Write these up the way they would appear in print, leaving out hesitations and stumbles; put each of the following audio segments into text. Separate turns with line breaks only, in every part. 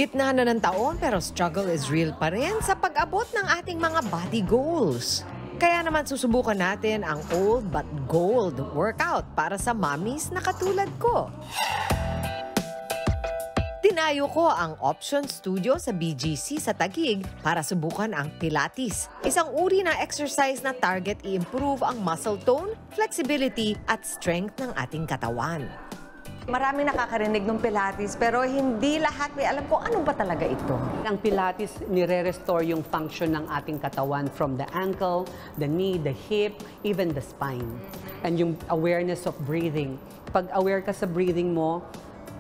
Gitna na ng taon pero struggle is real pa rin sa pag-abot ng ating mga body goals. Kaya naman susubukan natin ang old but gold workout para sa mommies na katulad ko. Tinayo ko ang Option Studio sa BGC sa Taguig para subukan ang Pilates. Isang uri ng exercise na target i-improve ang muscle tone, flexibility at strength ng ating katawan.
Marami nakakarinig ng Pilates pero hindi lahat may alam kung ano ba talaga ito.
Ang Pilates, nire-restore yung function ng ating katawan from the ankle, the knee, the hip, even the spine. And yung awareness of breathing. Pag aware ka sa breathing mo,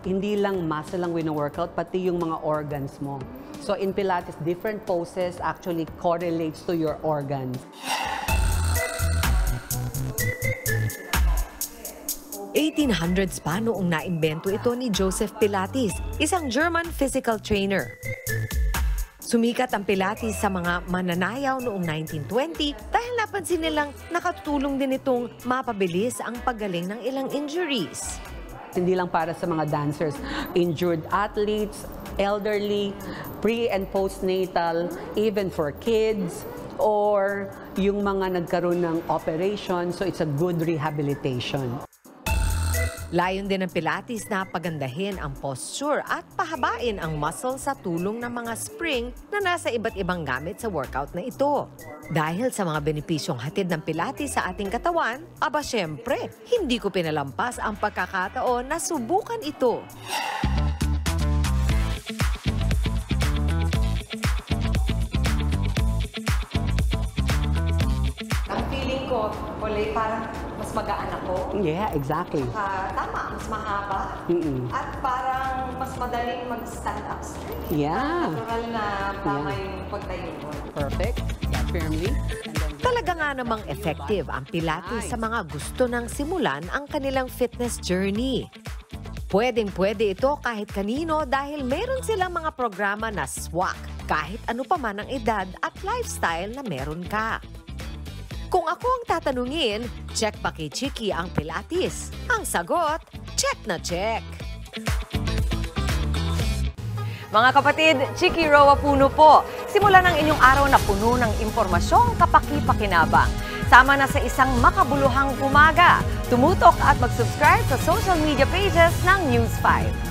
hindi lang muscle lang wino-workout, pati yung mga organs mo. So in Pilates, different poses actually correlates to your organs.
1800s pa noong naimbento ito ni Joseph Pilates, isang German physical trainer. Sumikat ang Pilates sa mga mananayaw noong 1920 dahil napansin nilang nakatulong din itong mapabilis ang paggaling ng ilang injuries.
Hindi lang para sa mga dancers, injured athletes, elderly, pre- and postnatal, even for kids, or yung mga nagkaroon ng operation, so it's a good rehabilitation.
Layon din ng Pilates na pagandahin ang posture at pahabain ang muscle sa tulong ng mga spring na nasa iba't ibang gamit sa workout na ito. Dahil sa mga benepisyong hatid ng Pilates sa ating katawan, aba syempre, hindi ko pinalampas ang pagkakataon na subukan ito.
Ang feeling ko, Olay, parang mas magaan ako.
Yeah, exactly.
Tama, mas mahaba. At parang mas madaling mag-stand up straight.
Yeah.
Natural na tama yung pagtayo ko.
Perfect. Yeah, firmly. And then...
Talaga nga namang effective ang Pilates sa mga gusto nang simulan ang kanilang fitness journey. Pwedeng-pwede ito kahit kanino dahil meron silang mga programa na swak kahit ano pa man ang edad at lifestyle na meron ka. Kung ako ang tatanungin, check ba kay Chiki ang Pilates? Ang sagot, check na check.
Mga kapatid, Chiki Roa Puno po. Simulan ang inyong araw na puno ng impormasyong kapaki-pakinabang. Sama na sa isang makabuluhang umaga. Tumutok at mag-subscribe sa social media pages ng News 5.